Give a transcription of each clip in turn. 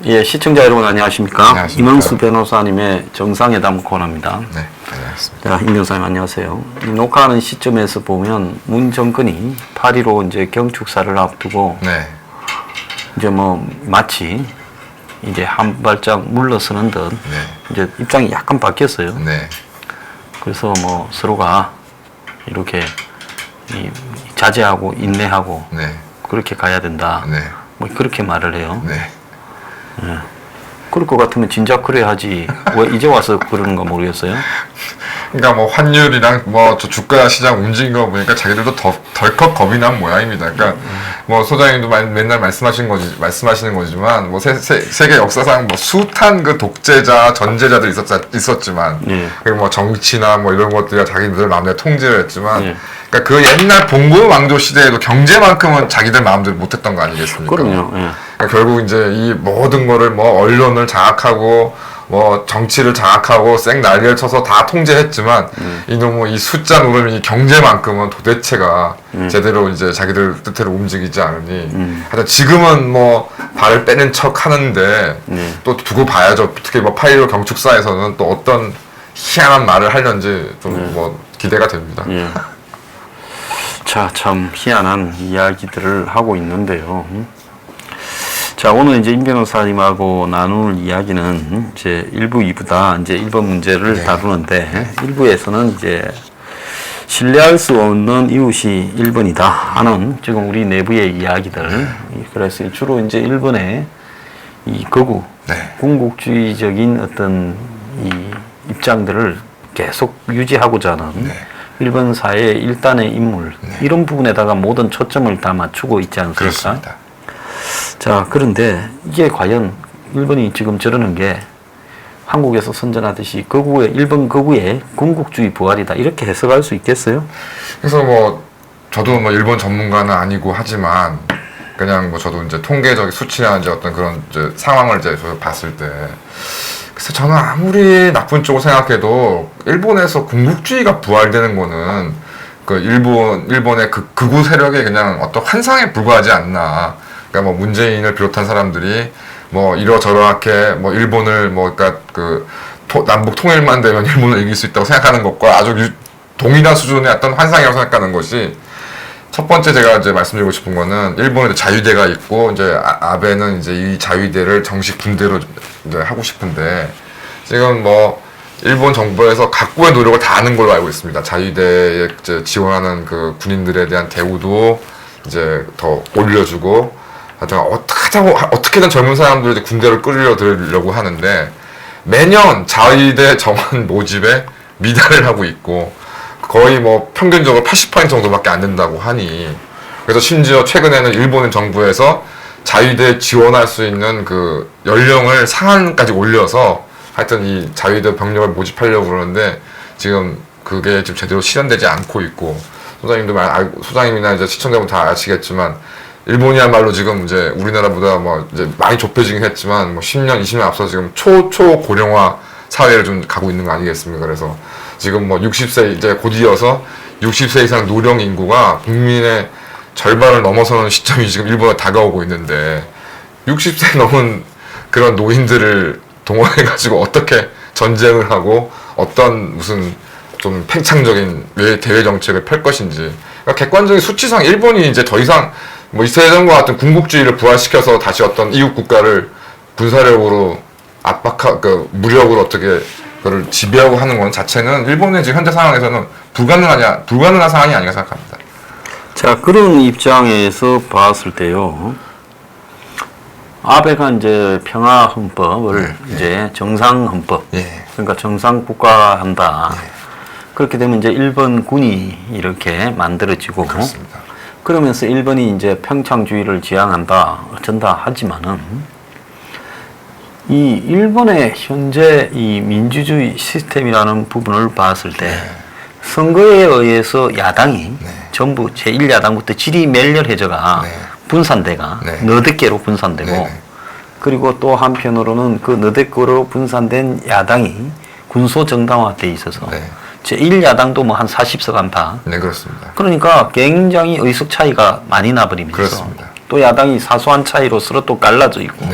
예, 시청자 여러분 안녕하십니까? 안녕하십니까? 임흥수 변호사님의 정상회담 코너입니다. 네, 안녕하십니까. 자, 임 변호사님 안녕하세요. 이 녹화하는 시점에서 보면 문 정권이 8.15 이제 경축사를 앞두고 네, 이제 뭐 마치 이제 한 발짝 물러서는 듯 네, 이제 입장이 약간 바뀌었어요. 네, 그래서 뭐 서로가 이렇게 이 자제하고 인내하고 네, 그렇게 가야 된다. 네, 뭐 그렇게 말을 해요. 네. 그럴 것 같으면 진작 그래야 하지. 왜 이제 와서 그러는가 모르겠어요. 그러니까 뭐 환율이랑 뭐 저 주가 시장 움직인 거 보니까 자기들도 덜컥 겁이 난 모양입니다. 그러니까 뭐 소장님도 맨날 말씀하시는 거지만 뭐 세계 역사상 뭐 숱한 그 독재자, 전제자들이 있었지만 네. 그리고 뭐 정치나 뭐 이런 것들이 자기들 마음대로 통제를 했지만 네. 그러니까 그 옛날 봉건 왕조 시대에도 경제만큼은 자기들 마음대로 못했던 거 아니겠습니까? 그럼요. 예. 그러니까 결국 이제 이 모든 거를 뭐 언론을 장악하고 뭐 정치를 장악하고 쌩 난리를 쳐서 다 통제했지만 이놈의 이 숫자 노름이 경제만큼은 도대체가 제대로 이제 자기들 뜻대로 움직이지 않으니 하여튼 지금은 뭐 발을 빼는 척 하는데 또 두고 봐야죠. 특히 뭐 8.15 경축사에서는 또 어떤 희한한 말을 하려는지 좀 뭐 기대가 됩니다. 예. 자, 참 희한한 이야기들을 하고 있는데요. 자, 오늘 이제 임 변호사님하고 나눌 이야기는 이제 1부, 2부다. 이제 1번 문제를 네. 다루는데 1부에서는 이제 신뢰할 수 없는 이웃이 1번이다 하는 지금 우리 내부의 이야기들. 그래서 주로 이제 1번에 이 극우, 네. 군국주의적인 어떤 이 입장들을 계속 유지하고자 하는 네. 일본 사회의 일단의 인물 이런 부분에다가 모든 초점을 다 맞추고 있지 않습니까? 그렇습니다. 자, 그런데 이게 과연 일본이 지금 저러는 게 한국에서 선전하듯이 일본 극우의 군국주의 부활이다 이렇게 해석할 수 있겠어요? 그래서 뭐 저도 뭐 일본 전문가는 아니고 하지만 그냥 뭐 저도 이제 통계적 수치나 이제 어떤 그런 이제 상황을 이제 봤을 때 그래서 저는 아무리 나쁜 쪽으로 생각해도 일본에서 군국주의가 부활되는 거는 그 일본의 그 극우 세력의 그냥 어떤 환상에 불과하지 않나. 그러니까 뭐 문재인을 비롯한 사람들이 뭐 이러저러하게 뭐 일본을 뭐 그러니까 그 남북 통일만 되면 일본을 이길 수 있다고 생각하는 것과 아주 동일한 수준의 어떤 환상이라고 생각하는 것이 첫 번째 제가 이제 말씀드리고 싶은 거는 일본에 자위대가 있고 이제 아베는 이제 이 자위대를 정식 군대로 이제 하고 싶은데 지금 뭐 일본 정부에서 각고의 노력을 다 하는 걸로 알고 있습니다. 자위대에 이제 지원하는 그 군인들에 대한 대우도 이제 더 올려주고 하여튼 어떻게든 젊은 사람들을 이제 군대로 끌려들려고 하는데 매년 자위대 정원 모집에 미달을 하고 있고 거의 뭐 평균적으로 80% 정도밖에 안 된다고 하니 그래서 심지어 최근에는 일본 정부에서 자위대 지원할 수 있는 그 연령을 상한까지 올려서 하여튼 이 자위대 병력을 모집하려고 그러는데 지금 그게 지금 제대로 실현되지 않고 있고 소장님이나 이제 시청자분 다 아시겠지만 일본이야말로 지금 이제 우리나라보다 뭐 이제 많이 좁혀지긴 했지만 뭐 10년, 20년 앞서 지금 초고령화 사회를 좀 가고 있는 거 아니겠습니까? 그래서 지금 뭐 60세 이제 곧이어서 60세 이상 노령 인구가 국민의 절반을 넘어서는 시점이 지금 일본에 다가오고 있는데 60세 넘은 그런 노인들을 동원해가지고 어떻게 전쟁을 하고 어떤 무슨 좀 팽창적인 대외 정책을 펼 것인지 그러니까 객관적인 수치상 일본이 이제 더 이상 뭐 이세전과 같은 군국주의를 부활시켜서 다시 어떤 이웃 국가를 군사력으로 그 무력으로 어떻게 그걸 지배하고 하는 건 자체는 일본의 지금 현재 상황에서는 불가능한 상황이 아닌가 생각합니다. 자, 그런 입장에서 봤을 때요. 아베가 이제 평화헌법을 이제 정상헌법, 그러니까 정상국가한다. 그렇게 되면 이제 일본 군이 이렇게 만들어지고, 그렇습니다. 그러면서 일본이 이제 평창주의를 지향한다, 어쩐다 하지만은, 이 일본의 현재 이 민주주의 시스템이라는 부분을 봤을 때, 선거에 의해서 야당이 전부 제1야당부터 질이 멸렬해져가 분산대가 너댓 개로 분산되고 그리고 또 한편으로는 그 너댓 개로 분산된 야당이 군소 정당화돼 있어서 제1야당도 뭐 한 40석 안팎. 네, 그렇습니다. 그러니까 굉장히 의석 차이가 많이 나버리면서 그렇습니다. 또 야당이 사소한 차이로 서로 또 갈라져 있고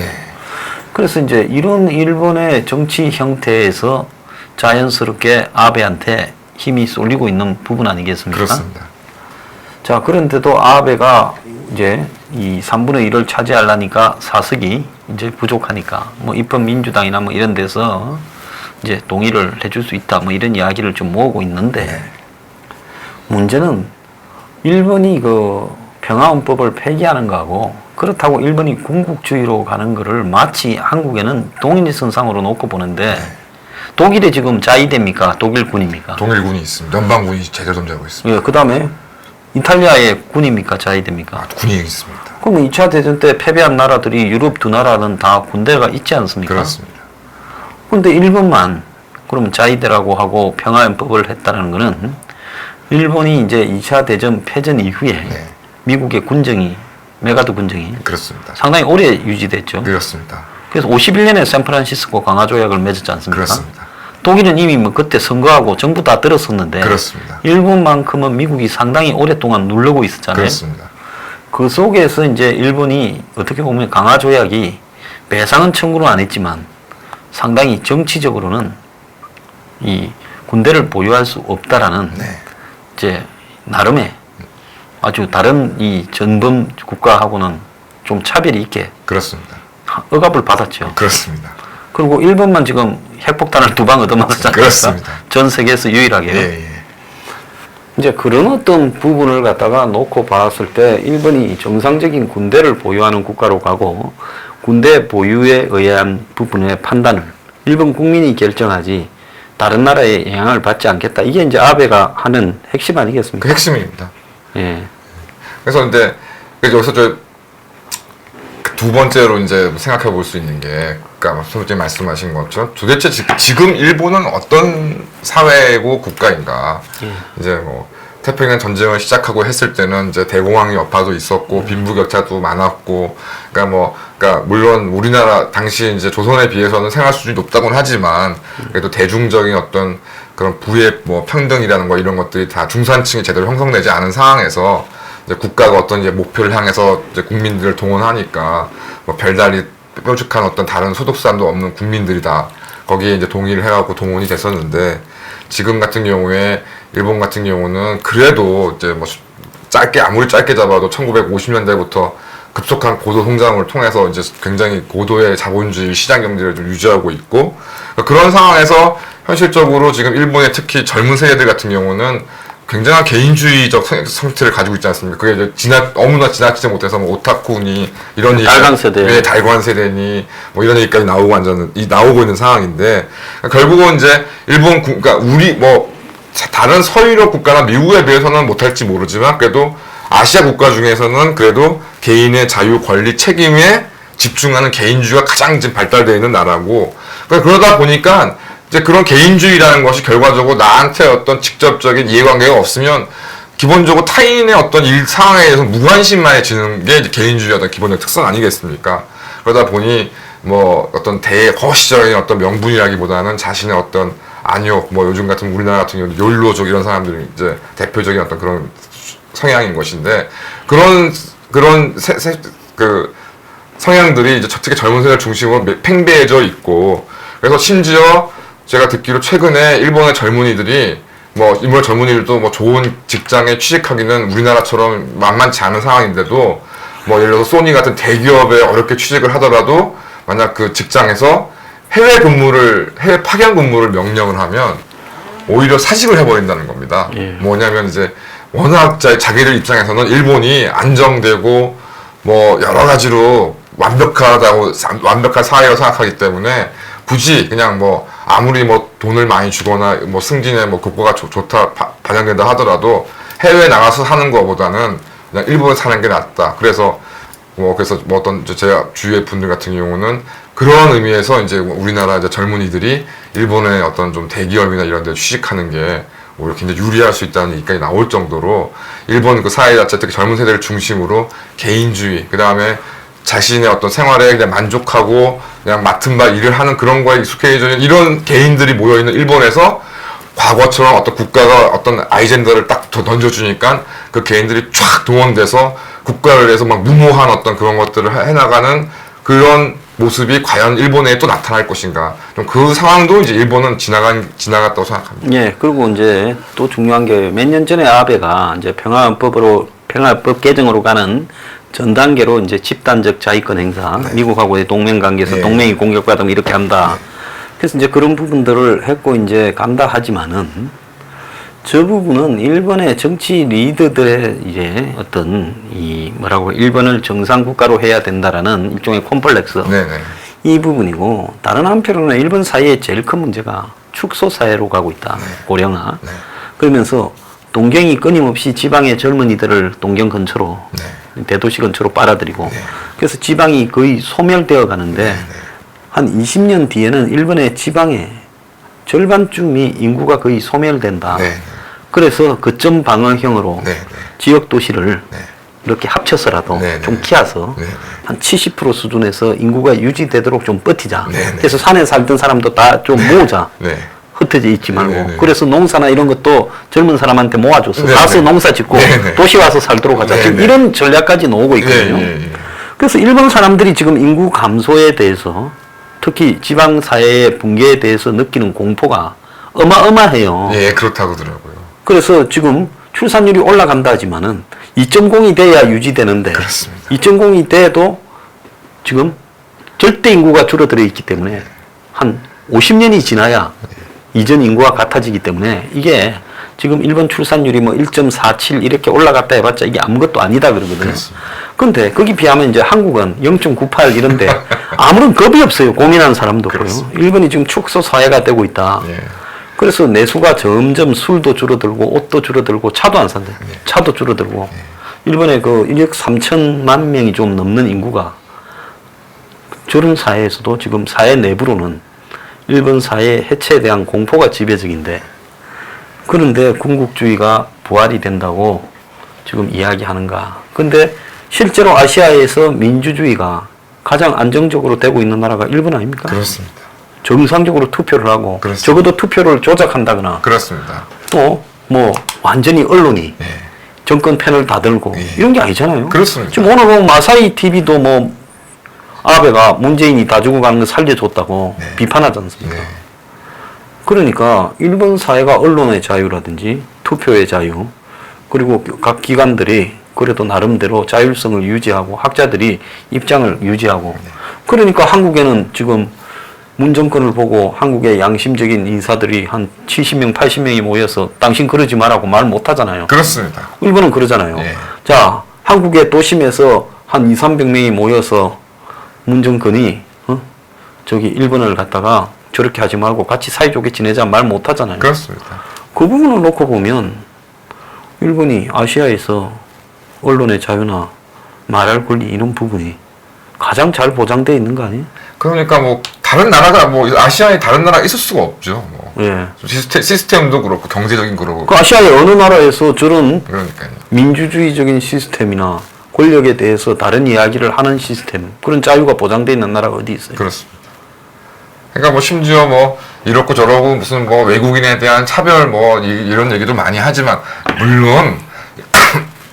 그래서 이제 이런 일본의 정치 형태에서 자연스럽게 아베한테 힘이 쏠리고 있는 부분 아니겠습니까? 그렇습니다. 자, 그런데도 아베가 이제 이 3분의 1을 차지하려니까 사석이 이제 부족하니까 뭐 입헌민주당이나 뭐 이런 데서 이제 동의를 해줄 수 있다 뭐 이런 이야기를 좀 모으고 있는데 문제는 일본이 그 평화헌법을 폐기하는 거하고 그렇다고 일본이 군국주의로 가는 거를 마치 한국에는 동일선상으로 놓고 보는데 독일이 지금 자위대입니까? 독일군입니까? 동일군이 있습니다. 연방군이 제대로 존재하고 있습니다. 예, 그 다음에 이탈리아의 군입니까? 자위대입니까? 군이 있습니다. 그럼 2차 대전 때 패배한 나라들이 유럽 두 나라는 다 군대가 있지 않습니까? 그렇습니다. 그런데 일본만 그러면 자위대라고 하고 평화헌법을 했다는 거는 일본이 이제 2차 대전 패전 이후에 네. 미국의 군정이 메가드 군정이 그렇습니다. 상당히 오래 유지됐죠. 그렇습니다. 그래서 51년에 샌프란시스코 강화조약을 맺었지 않습니까? 그렇습니다. 독일은 이미 뭐 그때 선거하고 정부 다 들었었는데 그렇습니다. 일본만큼은 미국이 상당히 오랫동안 누르고 있었잖아요. 그렇습니다. 그 속에서 이제 일본이 어떻게 보면 강화조약이 배상은 청구는 안 했지만 상당히 정치적으로는 이 군대를 보유할 수 없다라는 네. 이제 나름의 아주 다른 이 전범 국가하고는 좀 차별이 있게 그렇습니다. 억압을 받았죠. 그렇습니다. 그리고 일본만 지금 핵폭탄을 2방 얻어맞았잖아요. 그렇습니다. 전 세계에서 유일하게. 예, 예. 이제 그런 어떤 부분을 갖다가 놓고 봤을 때 일본이 정상적인 군대를 보유하는 국가로 가고 군대 보유에 의한 부분의 판단을 일본 국민이 결정하지 다른 나라에 영향을 받지 않겠다. 이게 이제 아베가 하는 핵심 그 아니겠습니까? 핵심입니다. 예. 그래서 근데 여기서 두 번째로 이제 생각해 볼 수 있는 게, 그러니까 선생님 말씀하신 것처럼 도대체 지금 일본은 어떤 사회고 국가인가? 이제 뭐 태평양 전쟁을 시작하고 했을 때는 이제 대공황 여파도 있었고 빈부격차도 많았고, 그러니까 물론 우리나라 당시 이제 조선에 비해서는 생활 수준이 높다고는 하지만 그래도 대중적인 어떤 그런 부의 뭐 평등이라는 거 이런 것들이 다 중산층이 제대로 형성되지 않은 상황에서 이제 국가가 어떤 이제 목표를 향해서 이제 국민들을 동원하니까 뭐 별다리 뾰족한 어떤 다른 소득수단도 없는 국민들이 다 거기에 이제 동의를 해갖고 동원이 됐었는데, 지금 같은 경우에 일본 같은 경우는 그래도 이제 뭐 아무리 짧게 잡아도 1950년대부터 급속한 고도 성장을 통해서 이제 굉장히 고도의 자본주의 시장 경제를 좀 유지하고 있고, 그런 상황에서 현실적으로 지금 일본의 특히 젊은 세대들 같은 경우는 굉장한 개인주의적 성질을 가지고 있지 않습니까? 그게 이제 너무나 지나치지 못해서 뭐 오타쿠니 이런 달관 세대, 네, 달관 세대니 뭐 이런 얘기까지 나오고 있는 상황인데, 결국은 이제 그러니까 우리 뭐 다른 서유럽 국가나 미국에 비해서는 못할지 모르지만 그래도 아시아 국가 중에서는 그래도 개인의 자유, 권리, 책임에 집중하는 개인주의가 가장 지금 발달되어 있는 나라고, 그러다 보니까 이제 그런 개인주의라는 것이 결과적으로 나한테 어떤 직접적인 이해관계가 없으면 기본적으로 타인의 어떤 일 상황에 대해서 무관심만해지는 게 이제 개인주의의 어떤 기본적 특성 아니겠습니까? 그러다 보니 뭐 어떤 거시적인 어떤 명분이라기보다는 자신의 어떤 안욕, 뭐 요즘 같은 우리나라 같은 경우는 욜로족 이런 사람들이 이제 대표적인 어떤 그런 성향인 것인데, 그런 그 성향들이 이제 특히 젊은 세대를 중심으로 팽배해져 있고, 그래서 심지어 제가 듣기로 최근에 일본의 젊은이들이 일본 젊은이들도 뭐 좋은 직장에 취직하기는 우리나라처럼 만만치 않은 상황인데도 뭐 예를 들어서 소니 같은 대기업에 어렵게 취직을 하더라도 만약 그 직장에서 해외 파견 근무를 명령을 하면 오히려 사직을 해버린다는 겁니다. 예. 뭐냐면 이제 워낙 자기들 입장에서는 일본이 안정되고 뭐 여러 가지로 완벽한 사회라고 생각하기 때문에 굳이 그냥 뭐 아무리 뭐 돈을 많이 주거나 뭐 승진에 뭐 국가가 좋다 반영된다 하더라도 해외에 나가서 사는 것보다는 그냥 일본에 사는 게 낫다. 그래서 어떤 제가 주위의 분들 같은 경우는 그런 의미에서 이제 우리나라 이제 젊은이들이 일본의 어떤 좀 대기업이나 이런 데 취직하는 게 오히려 굉장히 유리할 수 있다는 얘기까지 나올 정도로 일본 그 사회 자체 특히 젊은 세대를 중심으로 개인주의, 그 다음에 자신의 어떤 생활에 그냥 만족하고 그냥 맡은 바 일을 하는 그런 거에 익숙해져 있는 이런 개인들이 모여있는 일본에서 과거처럼 어떤 국가가 어떤 아이젠더를 딱 던져주니까 그 개인들이 쫙 동원돼서 국가를 위해서 막 무모한 어떤 그런 것들을 해나가는 그런 모습이 과연 일본에 또 나타날 것인가. 좀 그 상황도 이제 일본은 지나갔다고 생각합니다. 예, 그리고 이제 또 중요한 게 몇 년 전에 아베가 이제 평화법 개정으로 가는 전 단계로 이제 집단적 자위권 행사, 네. 미국하고의 동맹 관계에서 네. 동맹이 공격받으면 이렇게 한다. 그래서 이제 그런 부분들을 했고 이제 간다 하지만은 저 부분은 일본의 정치 리더들의 이제 어떤 이 뭐라고 일본을 정상 국가로 해야 된다라는 일종의 콤플렉스. 네네. 이 부분이고 다른 한편으로는 일본 사회의 제일 큰 문제가 축소 사회로 가고 있다. 고령화. 네. 그러면서 동경이 끊임없이 지방의 젊은이들을 동경 근처로 대도시 근처로 빨아들이고 그래서 지방이 거의 소멸되어 가는데 한 20년 뒤에는 일본의 지방의 절반쯤이 인구가 거의 소멸된다. 네. 그래서 거점 방어형으로 네. 지역 도시를 이렇게 합쳐서라도 네, 좀 네. 키워서 네. 한 70% 수준에서 인구가 유지되도록 좀 버티자. 네, 네. 그래서 산에 살던 사람도 다 좀 모으자. 네. 흩어져 있지 말고. 네, 네. 그래서 농사나 이런 것도 젊은 사람한테 모아줘서 네, 가서 네. 농사 짓고 네, 네. 도시 와서 살도록 하자. 네, 지금 네. 이런 전략까지 나오고 있거든요. 예. 그래서 일본 사람들이 지금 인구 감소에 대해서 특히 지방 사회의 붕괴에 대해서 느끼는 공포가 어마어마해요. 예, 그렇다고 하더라고요. 그래서 지금 출산율이 올라간다 하지만은 2.0이 돼야 유지되는데 그렇습니다. 2.0이 돼도 지금 절대 인구가 줄어들어 있기 때문에 한 50년이 지나야 이전 인구와 같아지기 때문에 이게 지금 일본 출산율이 뭐 1.47 이렇게 올라갔다 해봤자 이게 아무것도 아니다 그러거든요. 그렇습니다. 근데 거기 비하면 이제 한국은 0.98 이런데 아무런 겁이 없어요. 고민하는 사람도 없고요. 그렇습니다. 일본이 지금 축소 사회가 되고 있다. 예. 그래서 내수가 점점 술도 줄어들고 옷도 줄어들고 차도 안 산대. 차도 줄어들고. 일본의 그 1억 3천만 명이 좀 넘는 인구가 저런 사회에서도 지금 사회 내부로는 일본 사회 해체에 대한 공포가 지배적인데 그런데 군국주의가 부활이 된다고 지금 이야기하는가. 근데 실제로 아시아에서 민주주의가 가장 안정적으로 되고 있는 나라가 일본 아닙니까? 그렇습니다. 정상적으로 투표를 하고 그렇습니다. 적어도 투표를 조작한다거나 그렇습니다. 또 뭐 완전히 언론이 예. 정권 편을 다 들고 예. 이런 게 아니잖아요. 그렇습니다. 지금 오늘 보면 마사이 TV도 뭐 아베가 문재인이 다 죽어가는 거 살려줬다고 비판하지 않습니까? 네. 그러니까 일본 사회가 언론의 자유라든지 투표의 자유 그리고 각 기관들이 그래도 나름대로 자율성을 유지하고 학자들이 입장을 유지하고 그러니까 한국에는 지금 문 정권을 보고 한국의 양심적인 인사들이 한 70명, 80명이 모여서 당신 그러지 말라고 말 못하잖아요. 그렇습니다. 일본은 그러잖아요. 예. 자, 한국의 도심에서 한 2, 300명이 모여서 문 정권이 저기 일본을 갖다가 저렇게 하지 말고 같이 사이좋게 지내자 말 못하잖아요. 그렇습니다. 그 부분을 놓고 보면 일본이 아시아에서 언론의 자유나 말할 권리 이런 부분이 가장 잘 보장되어 있는 거 아니에요? 그러니까 뭐 다른 나라가 뭐 아시아에 다른 나라가 있을 수가 없죠. 뭐 예. 시스템도 그렇고 경제적인 그렇고 그 아시아의 어느 나라에서 저런 그러니까요. 민주주의적인 시스템이나 권력에 대해서 다른 이야기를 하는 시스템 그런 자유가 보장되어 있는 나라가 어디 있어요? 그렇습니다. 그러니까 뭐 심지어 뭐 이렇고 저러고 무슨 뭐 외국인에 대한 차별 뭐 이런 얘기도 많이 하지만 물론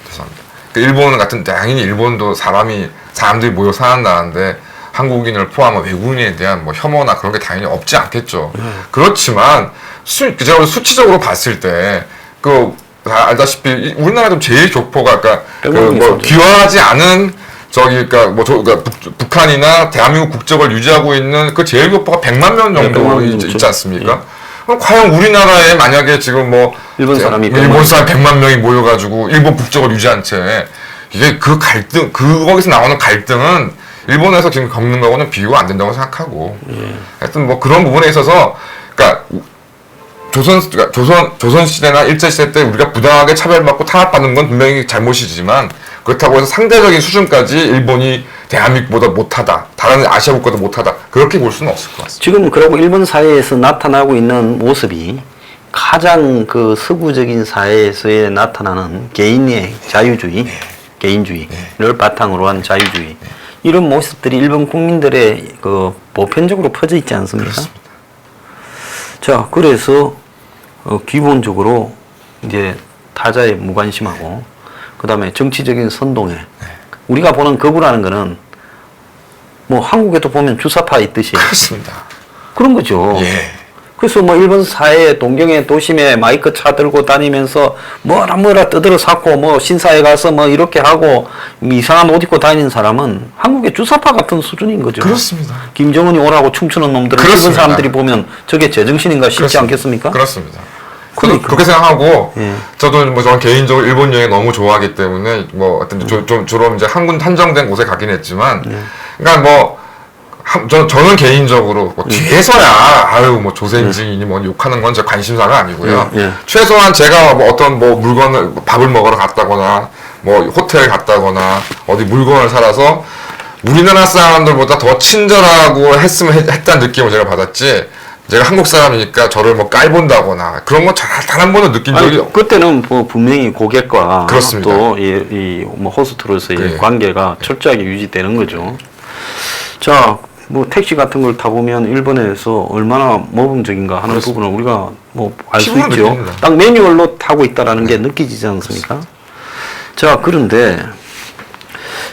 죄송합니다. 그 일본 같은 당연히 일본도 사람들이 모여 사는 나라인데 한국인을 포함한 외국인에 대한 뭐 혐오나 그런 게 당연히 없지 않겠죠. 그렇지만 제가 수치적으로 봤을 때 그 알다시피 우리나라 좀 제일 교포가 그러니까 그 뭐 귀화하지 않은 저기 그러니까 북한이나 대한민국 국적을 유지하고 있는 그 제일 교포가 100만 명 정도 100만 명 있지 않습니까? 예. 그럼 과연 우리나라에 만약에 지금 뭐 일본 사람이 일본 사람 100만 명이 모여가지고 일본 국적을 유지한 채 이게 그 갈등 거기서 나오는 갈등은 일본에서 지금 겪는 거고는 비교가 안 된다고 생각하고 하여튼 뭐 그런 부분에 있어서 그러니까 조선 시대나 일제 시대 때 우리가 부당하게 차별받고 탄압받는 건 분명히 잘못이지만 그렇다고 해서 상대적인 수준까지 일본이 대한민국보다 못하다 다른 아시아 국가도 못하다 그렇게 볼 수는 없을 것 같습니다. 지금 그러고 일본 사회에서 나타나고 있는 모습이 가장 그 서구적인 사회에서의 나타나는 개인의 자유주의, 개인주의를 바탕으로 한 자유주의 이런 모습들이 일본 국민들의 그 보편적으로 퍼져 있지 않습니까? 그렇습니다. 자, 그래서 기본적으로 이제 타자에 무관심하고 그다음에 정치적인 선동에 우리가 보는 거부라는 거는 뭐 한국에도 보면 주사파 있듯이 그렇습니다. 그런 거죠. 예. 그래서 뭐 일본 사회 동경의 도심에 마이크 차 들고 다니면서 뭐라 뜯으러 샀고 뭐 신사에 가서 뭐 이렇게 하고 이상한 옷 입고 다니는 사람은 한국의 주사파 같은 수준인 거죠. 그렇습니다. 김정은이 오라고 춤추는 놈들을 일본 그렇습니다. 사람들이 보면 저게 제정신인가 싶지 그렇습니다. 않겠습니까? 그렇습니다. 그러니까. 그렇게 생각하고 예. 저도 뭐 저는 개인적으로 일본 여행 너무 좋아하기 때문에 뭐 어떤 좀 주로 이제 한정된 곳에 가긴 했지만 그러니까 뭐 저는 개인적으로 뭐 뒤에서야 아유 뭐 조센징이니 뭐 욕하는 건 제 관심사가 아니고요. 예. 최소한 제가 뭐 어떤 뭐 물건을 밥을 먹으러 갔다거나 뭐 호텔 갔다거나 어디 물건을 사라서 우리나라 사람들보다 더 친절하고 했다는 느낌을 제가 받았지. 제가 한국 사람이니까 저를 뭐 깔본다거나 그런 거 단 한 번도 느낀 적이 아니, 그때는 뭐 분명히 고객과 그렇습니다. 또 뭐 호스트로서의 예. 관계가 철저하게 유지되는 거죠. 자, 뭐 택시 같은 걸 타보면 일본에서 얼마나 모범적인가 하는 그렇습니다. 부분을 우리가 뭐 알 수 피부로 있죠. 느낍니다. 딱 매뉴얼로 타고 있다라는 게 느껴지지 않습니까? 자, 그런데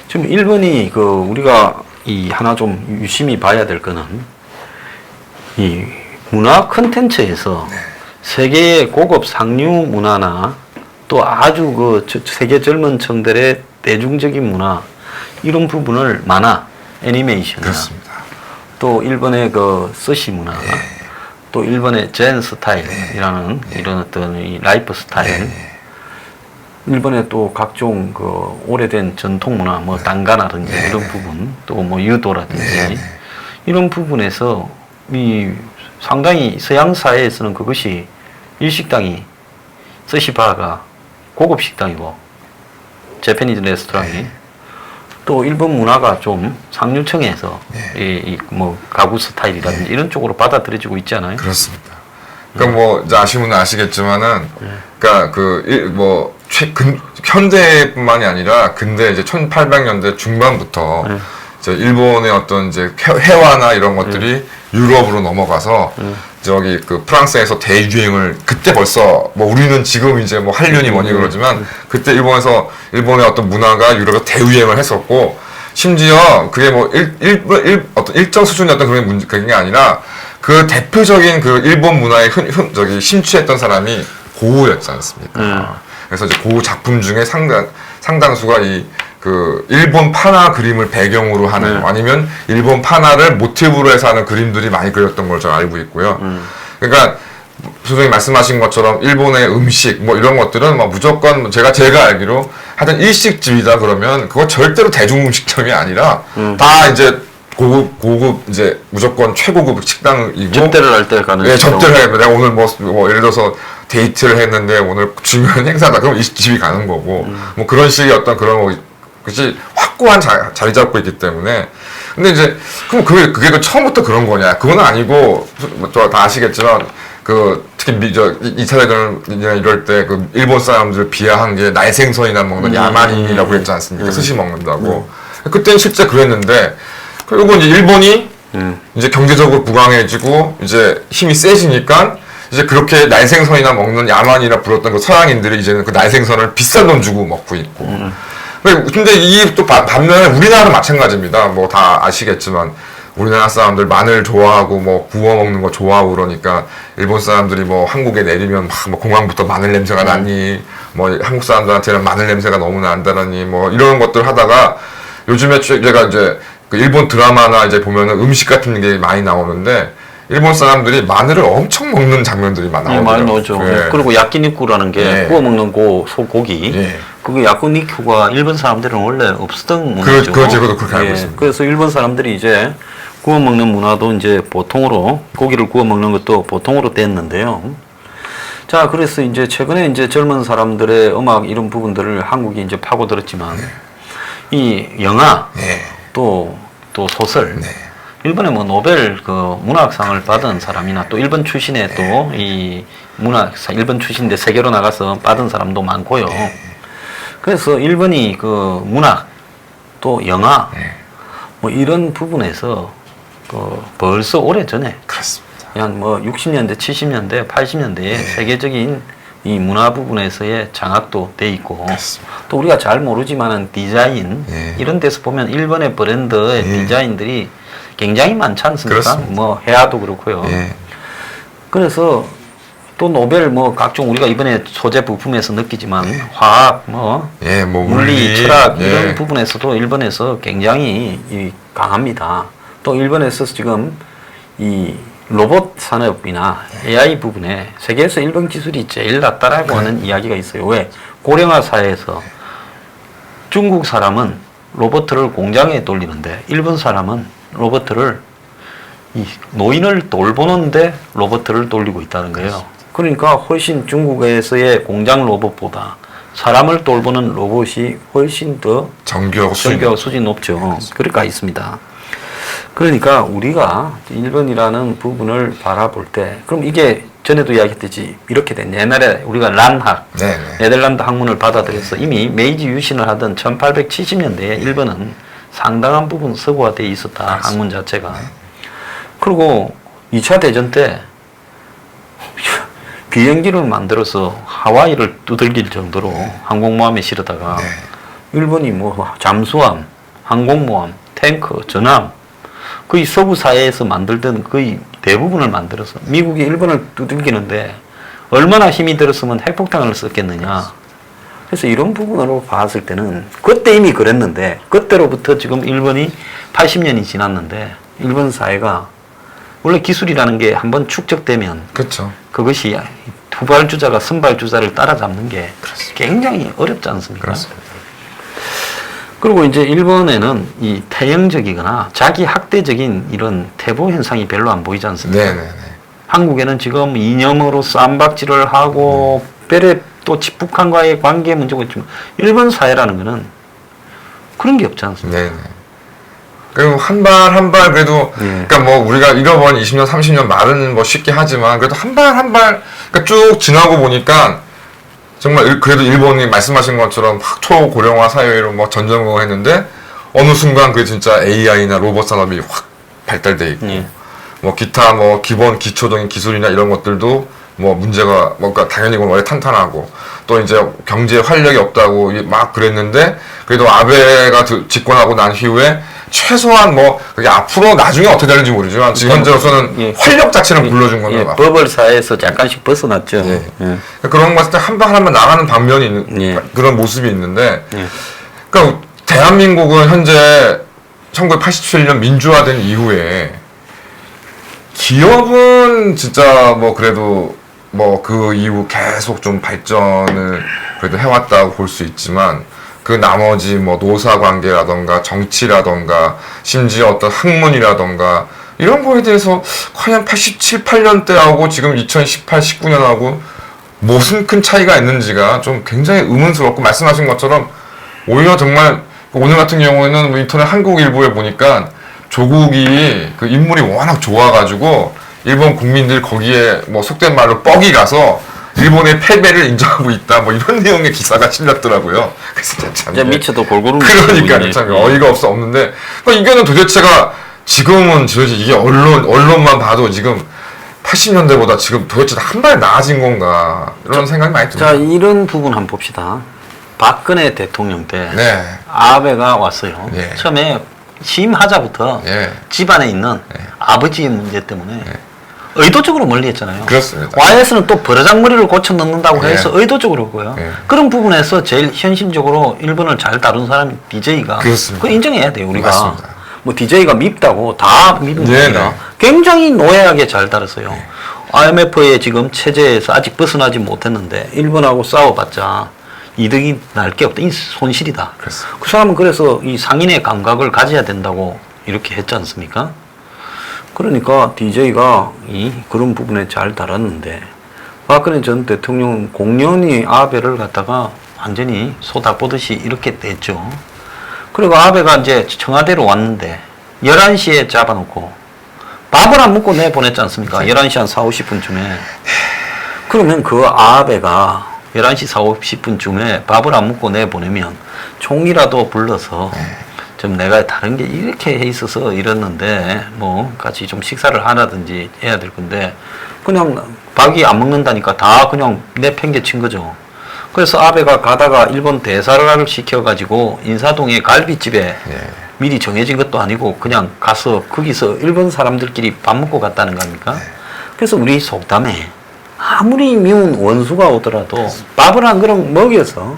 지금 일본이 그 우리가 이 하나 좀 유심히 봐야 될 거는 이 문화 콘텐츠에서 세계의 고급 상류 문화나 또 아주 그 세계 젊은 층들의 대중적인 문화 이런 부분을 만화, 애니메이션, 그렇습니다. 또 일본의 그 스시 문화, 또 일본의 젠 스타일이라는 이런 어떤 이 라이프 스타일, 일본의 또 각종 그 오래된 전통 문화, 뭐 단가라든지 이런 부분, 또 뭐 유도라든지 이런 부분에서 이 상당히 서양 사회에서는 그것이 일식당이 스시바가 고급 식당이고 재패니즈 레스토랑이 또 일본 문화가 좀 상류층에서 이 뭐 가구 스타일이라든지 이런 쪽으로 받아들여지고 있지 않아요? 그렇습니다. 그러니까 뭐 이제 아시는 분은 아시겠지만은 그러니까 현대뿐만이 아니라 근대 이제 1800년대 중반부터 이제 일본의 어떤 이제 회화나 이런 것들이 유럽으로 넘어가서 저기 그 프랑스에서 대유행을 그때 벌써 뭐 우리는 지금 이제 뭐 한류니 뭐니 그러지만 그때 일본의 어떤 문화가 유럽에 대유행을 했었고 심지어 그게 뭐 어떤 일정 수준의 어떤 그런 게 아니라 그 대표적인 그 일본 문화에 저기 심취했던 사람이 고우였지 않습니까? 그래서 이제 고우 작품 중에 상당수가 그 일본 판화 그림을 배경으로 하는 아니면 일본 판화를 모티브로 해서 하는 그림들이 많이 그렸던 걸 제가 알고 있고요. 그러니까 선생님 말씀하신 것처럼 일본의 음식 뭐 이런 것들은 뭐 무조건 제가 알기로 하여튼 일식집이다 그러면 그거 절대로 대중 음식점이 아니라 다 이제 고급 이제 무조건 최고급 식당이고 접대를 할 때 가는. 네, 접대를 해요. 내가 오늘 뭐 예를 들어서 데이트를 했는데 오늘 중요한 행사다. 그럼 이 집이 가는 거고 뭐 그런 식의 어떤 그런 것이 확고한 자리 잡고 있기 때문에 근데 이제 그럼 그게 그 처음부터 그런 거냐? 그건 아니고 뭐 다 아시겠지만 그 특히 2차 대전 이럴 때 그 일본 사람들 비하한 게 날생선이나 먹는 야만인이라고 했지 않습니까? 스시 먹는다고. 그때는 실제 그랬는데 그리고 이제 일본이 이제 경제적으로 부강해지고 이제 힘이 세지니까 이제 그렇게 날생선이나 먹는 야만이라 불렀던 그 서양인들이 이제는 그 날생선을 비싼 돈 주고 먹고 있고. 근데 이 또 반면에 우리나라는 마찬가지입니다. 뭐 다 아시겠지만 우리나라 사람들 마늘 좋아하고 뭐 구워 먹는 거 좋아하고 그러니까 일본 사람들이 뭐 한국에 내리면 막 뭐 공항부터 마늘 냄새가 나니 뭐 한국 사람들한테는 마늘 냄새가 너무 난다더니 뭐 이런 것들 하다가 요즘에 제가 이제 그 일본 드라마나 이제 보면은 음식 같은 게 많이 나오는데 일본 사람들이 마늘을 엄청 먹는 장면들이 많아요. 많이 나오죠. 그리고 야끼니쿠라는 게 구워 먹는 소고기. 그게 야끼니쿠가 일본 사람들은 원래 없었던 문화죠. 그렇죠. 저도 그렇게 알고 있습니다. 그래서 일본 사람들이 이제 구워 먹는 문화도 이제 보통으로 고기를 구워 먹는 것도 보통으로 됐는데요. 자, 그래서 이제 최근에 이제 젊은 사람들의 음악 이런 부분들을 한국이 이제 파고들었지만 이 영화 또 소설 일본에 뭐 노벨 그 문학상을 받은 사람이나 또 일본 출신의 또 이 일본 출신인데 세계로 나가서 받은 사람도 많고요. 그래서 일본이 그 문학 또 영화 뭐 이런 부분에서 그 벌써 오래 전에 그렇습니다. 한 뭐 60년대, 70년대, 80년대에 세계적인 이 문화 부분에서의 장악도 돼 있고 그렇습니다. 또 우리가 잘 모르지만은 디자인 예. 이런 데서 보면 일본의 브랜드의 예. 디자인들이 굉장히 많지 않습니까? 그렇습니다. 뭐 헤아도 그렇고요. 예. 그래서 또 노벨 뭐 각종 우리가 이번에 소재 부품에서 느끼지만 예. 화학 뭐 예, 뭐 물리, 철학 예. 이런 부분에서도 일본에서 굉장히 강합니다. 또 일본에서 지금 이 로봇 산업이나 AI 부분에 세계에서 일본 기술이 제일 낫다라고 하는 이야기가 있어요. 왜? 고령화 사회에서 중국 사람은 로봇을 공장에 돌리는데 일본 사람은 로봇을 이 노인을 돌보는데 로봇을 돌리고 있다는 거예요. 그러니까 훨씬 중국에서의 공장 로봇보다 사람을 돌보는 로봇이 훨씬 더 정교하고 수준이 높죠. 그러니까 있습니다. 그러니까 우리가 일본이라는 부분을 바라볼 때 그럼 이게 전에도 이야기했듯이 이렇게 된 옛날에 우리가 란학 네네. 네덜란드 학문을 받아들여서 이미 메이지 유신을 하던 1870년대에 일본은 상당한 부분 서구화되어 있었다. 학문 자체가. 그리고 2차 대전 때 비행기를 만들어서 하와이를 두들길 정도로 항공모함에 실으다가 일본이 뭐 잠수함, 항공모함, 탱크, 전함 거의 서구 사회에서 만들던 거의 대부분을 만들어서 미국이 일본을 두들기는데 얼마나 힘이 들었으면 핵폭탄을 썼겠느냐. 그래서 이런 부분으로 봤을 때는 그때 이미 그랬는데 그때로부터 지금 일본이 80년이 지났는데 일본 사회가 원래 기술이라는 게 한번 축적되면 그렇죠. 그것이 후발주자가 선발주자를 따라잡는 게 굉장히 어렵지 않습니까? 그렇습니다. 그리고 이제 일본에는 이 태형적이거나 자기 학대적인 이런 태보 현상이 별로 안 보이지 않습니까? 네네네. 한국에는 지금 이념으로 쌈박질을 하고 별의 또 북한과의 관계 문제가 있지만 일본 사회라는 거는 그런 게 없지 않습니까? 네네. 그리고 한 발 한 발 그래도 그러니까 뭐 우리가 잃어버린 20년 30년 말은 뭐 쉽게 하지만 그래도 한 발 한 발 그러니까 쭉 지나고 보니까 정말 그래도 일본이 말씀하신 것처럼 초고령화 사회로 뭐 전전을 했는데 어느 순간 그 진짜 AI나 로봇 산업이 확 발달돼 있고 뭐 기타 뭐 기본 기초적인 기술이나 이런 것들도 뭐 문제가 뭔가 당연히 그건 원래 탄탄하고 또 이제 경제에 활력이 없다고 막 그랬는데 그래도 아베가 집권하고 난 이후에 최소한 뭐 그게 앞으로 나중에 어떻게 되는지 모르지만 지금 현재로서는 활력 자체는 불러준 거는 버블 사회에서 약간씩 벗어났죠. 그런 거 봤을 때 한 방 하나만 나가는 방면이 있는 그런 모습이 있는데 그러니까 대한민국은 현재 1987년 민주화된 이후에 기업은 진짜 뭐 그래도 뭐 그 이후 계속 좀 발전을 그래도 해왔다고 볼 수 있지만 그 나머지 뭐 노사 관계라던가 정치라던가 심지어 어떤 학문이라던가 이런 거에 대해서 과연 87, 8년 때하고 지금 2018, 19년하고 무슨 큰 차이가 있는지가 좀 굉장히 의문스럽고 말씀하신 것처럼 오히려 정말 오늘 같은 경우에는 뭐 인터넷 한국일보에 보니까 조국이 그 인물이 워낙 좋아가지고 일본 국민들 거기에 뭐 속된 말로 뻑이 가서 일본의 패배를 인정하고 있다 뭐 이런 내용의 기사가 실렸더라고요. 그래서 참 진짜 미쳐도 골고루 그러니까 참 어이가 없는데 그러니까 이거는 도대체가 지금은 도대체 이게 언론만 봐도 지금 80년대보다 지금 도대체 한 발 나아진 건가 이런 생각이 많이 듭니다. 자 이런 부분 한번 봅시다. 박근혜 대통령 때 네. 아베가 왔어요. 예. 처음에 취임하자부터 집안에 있는 아버지의 문제 때문에 의도적으로 멀리했잖아요. 그렇습니다. 와이에서는 또 버르장머리를 고쳐 넣는다고 해서 의도적으로 그고요. 그런 부분에서 제일 현실적으로 일본을 잘 다룬 사람이 DJ가 그렇습니다. 그거 인정해야 돼요. 우리가 맞습니다. 뭐 DJ가 밉다고 다 밉는 게 아니라 굉장히 노예하게 잘 다뤘어요. IMF의 지금 체제에서 아직 벗어나지 못했는데 일본하고 싸워봤자 이득이 날 게 없다. 이 손실이다. 그렇습니다. 그 사람은 그래서 이 상인의 감각을 가져야 된다고 이렇게 했지 않습니까? 그러니까 DJ가 그런 부분에 잘 달았는데 박근혜 전 대통령 공연히 아베를 갖다가 완전히 소닥보듯이 이렇게 됐죠. 그리고 아베가 이제 청와대로 왔는데 11시에 잡아놓고 밥을 안 먹고 내보냈지 않습니까? 11시 한 4, 50분쯤에. 그러면 그 아베가 11시 4, 50분쯤에 밥을 안 먹고 내보내면 총이라도 불러서 좀 내가 다른 게 이렇게 해 있어서 이랬는데 뭐 같이 좀 식사를 하라든지 해야 될 건데 그냥 박이 안 먹는다니까 다 그냥 내팽개친 거죠. 그래서 아베가 가다가 일본 대사를 시켜가지고 인사동의 갈비집에 예. 미리 정해진 것도 아니고 그냥 가서 거기서 일본 사람들끼리 밥 먹고 갔다는 겁니까? 그래서 우리 속담에 아무리 미운 원수가 오더라도 밥을 한 그릇 먹여서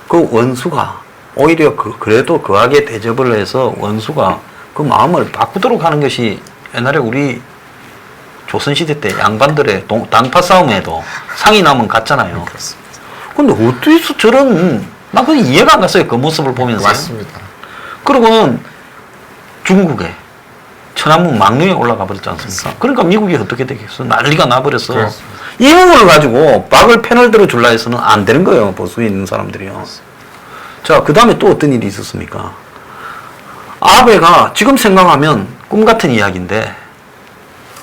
그 원수가 오히려 그래도 거하게 대접을 해서 원수가 그 마음을 바꾸도록 하는 것이 옛날에 우리 조선시대 때 양반들의 당파 싸움에도 상이 나면 갔잖아요. 그렇습니다. 근데 어디서 저런, 나 그건 이해가 안 갔어요. 그 모습을 보면서. 맞습니다. 그러고는 중국에 천안문 망명에 올라가 버렸지 않습니까? 그러니까 미국이 어떻게 되겠어? 난리가 나버렸어. 그렇습니다. 이 부분을 가지고 박을 패널 들어 줄라 해서는 안 되는 거예요. 보수에 있는 사람들이요. 자, 그 다음에 또 어떤 일이 있었습니까? 아베가 지금 생각하면 꿈 같은 이야기인데,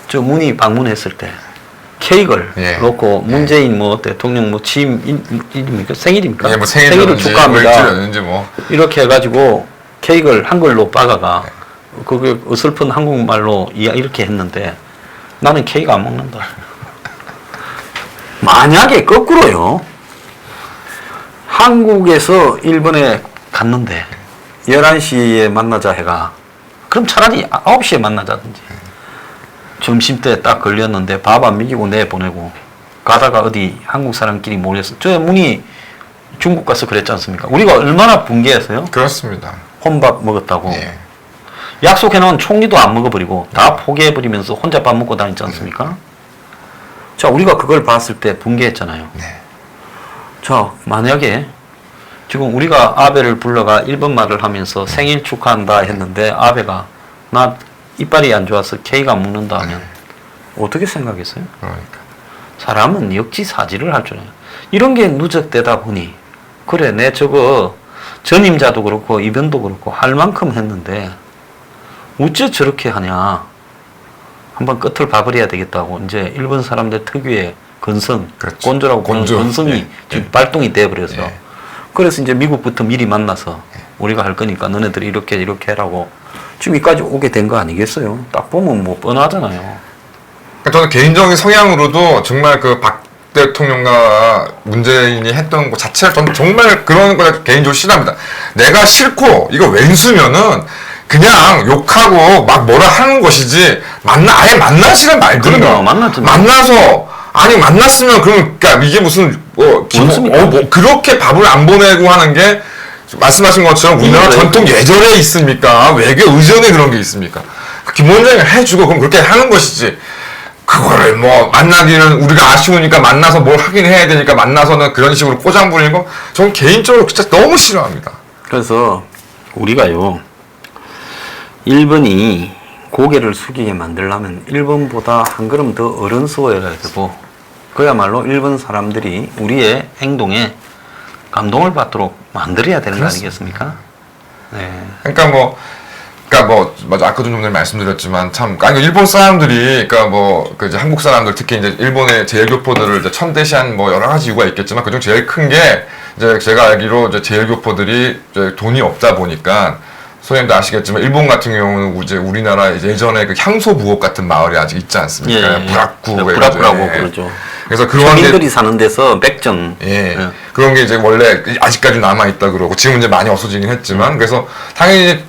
저 문이 방문했을 때, 케이크를 예. 놓고 문재인 뭐 대통령 뭐 취임 일입니까? 생일입니까? 예, 뭐 생일을 생일이든지 축하합니다. 일주일이든지 뭐. 이렇게 해가지고 케이크를 한글로 박아가 그게 어설픈 한국말로 이렇게 했는데 나는 케이크 안 먹는다. 만약에 거꾸로요. 한국에서 일본에 갔는데 11시에 만나자 해가 그럼 차라리 9시에 만나자든지 점심때 딱 걸렸는데 밥 안 먹이고 내보내고 가다가 어디 한국 사람끼리 모여서 저 문이 중국 가서 그랬지 않습니까? 우리가 얼마나 붕괴했어요? 그렇습니다. 혼밥 먹었다고. 예. 약속해놓은 총리도 안 먹어버리고 다 포기해버리면서 혼자 밥 먹고 다녔지 않습니까? 자, 우리가 그걸 봤을 때 붕괴했잖아요. 네. 자, 만약에 지금 우리가 아베를 불러가 일본 말을 하면서 생일 축하한다 했는데 아베가 나 이빨이 안 좋아서 케이크 안 먹는다 하면 어떻게 생각했어요? 그러니까. 사람은 역지사지를 할 줄 알아요. 이런 게 누적되다 보니 그래 내 저거 전임자도 그렇고 이변도 그렇고 할 만큼 했는데 어째 저렇게 하냐 한번 끝을 봐버려야 되겠다고 이제 일본 사람들 특유의 건성 그렇죠. 곤조라고 보는 곤조. 건성이 예. 지금 예. 발동이 돼버려서 예. 그래서 이제 미국부터 미리 만나서 우리가 할 거니까 너네들이 이렇게 해라고 지금 여기까지 오게 된 거 아니겠어요? 딱 보면 뭐 뻔하잖아요. 그러니까 저는 개인적인 성향으로도 정말 그 박 대통령과 문재인이 했던 것 자체를 저는 정말 그런 거 개인적으로 싫어합니다. 내가 싫고 이거 왼수면은 그냥 욕하고 막 뭐라 하는 것이지 아예 만나시란 말든가. 그럼요, 만났죠. 만나서 아니 만났으면 그러니까 이게 무슨 원수입니까? 뭐 그렇게 밥을 안 보내고 하는 게 말씀하신 것처럼 우리나라 전통 예절에 있습니까? 외교 의전에 그런 게 있습니까? 김원장이 해주고 그럼 그렇게 하는 것이지. 그거를 뭐 만나기는 우리가 아쉬우니까 만나서 뭘 하긴 해야 되니까 만나서는 그런 식으로 꼬장 부리는 거 저는 개인적으로 진짜 너무 싫어합니다. 그래서 우리가요 일본이 고개를 숙이게 만들려면 일본보다 한 걸음 더 어른스러워야 되고 그야말로 일본 사람들이 우리의 행동에 감동을 받도록 만들어야 되는 거 아니겠습니까? 네. 맞아 아까도 좀 전에 말씀드렸지만 참 아니 일본 사람들이 그 이제 한국 사람들 특히 이제 일본의 제일교포들을 이제 천대시한 뭐 여러 가지 이유가 있겠지만 그중 제일 큰 게 이제 제가 알기로 이제 제일교포들이 이제 돈이 없다 보니까 소장님도 아시겠지만 일본 같은 경우는 이제 우리나라 예전에 그 향소 부엌 같은 마을이 아직 있지 않습니까? 예, 부락구 부락구라고 그러죠. 그래서 그런 게 서민들이 사는 데서 백정. 예. 그런 게 이제 원래 아직까지 남아있다 그러고, 지금 이제 많이 없어지긴 했지만, 그래서 당연히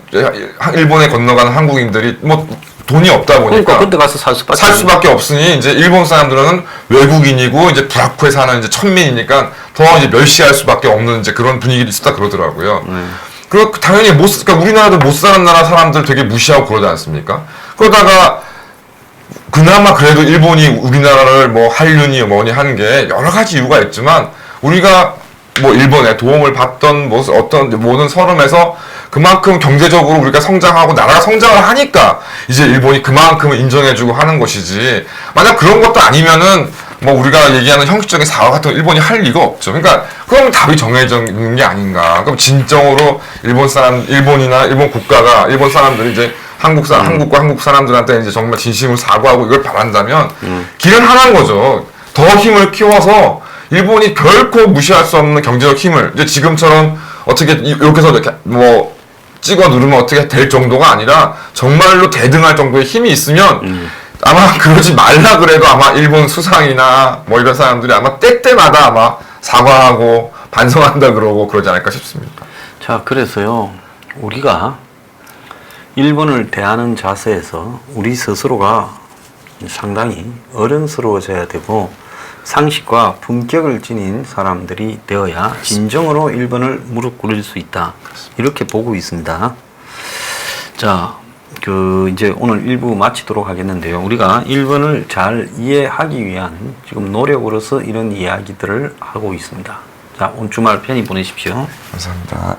일본에 건너가는 한국인들이 뭐 돈이 없다 보니까. 그러니까 그때 가서 살 수밖에 없으니, 이제 일본 사람들은 외국인이고, 이제 부라쿠에 사는 이제 천민이니까 더 이제 멸시할 수밖에 없는 이제 그런 분위기도 있었다 그러더라고요. 그리고 당연히 그러니까 우리나라도 못 사는 나라 사람들 되게 무시하고 그러지 않습니까? 그러다가, 그나마 그래도 일본이 우리나라를 뭐 한류니 뭐니 하는 게 여러 가지 이유가 있지만 우리가 뭐 일본에 도움을 받던 뭐 어떤 모든 서름에서 그만큼 경제적으로 우리가 성장하고 나라가 성장을 하니까 이제 일본이 그만큼을 인정해주고 하는 것이지 만약 그런 것도 아니면은 뭐 우리가 얘기하는 형식적인 사과 같은 거 일본이 할 리가 없죠. 그러니까 그럼 답이 정해져 있는 게 아닌가. 그럼 진정으로 일본이나 일본 국가가 일본 사람들이 이제 한국과 한국 사람들한테 이제 정말 진심으로 사과하고 이걸 바란다면 길은 하나인 거죠. 더 힘을 키워서 일본이 결코 무시할 수 없는 경제적 힘을 이제 지금처럼 어떻게 이렇게 해서 이렇게 뭐 찍어 누르면 어떻게 될 정도가 아니라 정말로 대등할 정도의 힘이 있으면 아마 그러지 말라 그래도 아마 일본 수상이나 뭐 이런 사람들이 아마 때때마다 아마 사과하고 반성한다 그러고 그러지 않을까 싶습니다. 자, 그래서요, 우리가 일본을 대하는 자세에서 우리 스스로가 상당히 어른스러워져야 되고 상식과 품격을 지닌 사람들이 되어야 진정으로 일본을 무릎 꿇을 수 있다. 이렇게 보고 있습니다. 자, 이제 오늘 1부 마치도록 하겠는데요. 우리가 일본을 잘 이해하기 위한 지금 노력으로서 이런 이야기들을 하고 있습니다. 자, 온 주말 편히 보내십시오. 감사합니다.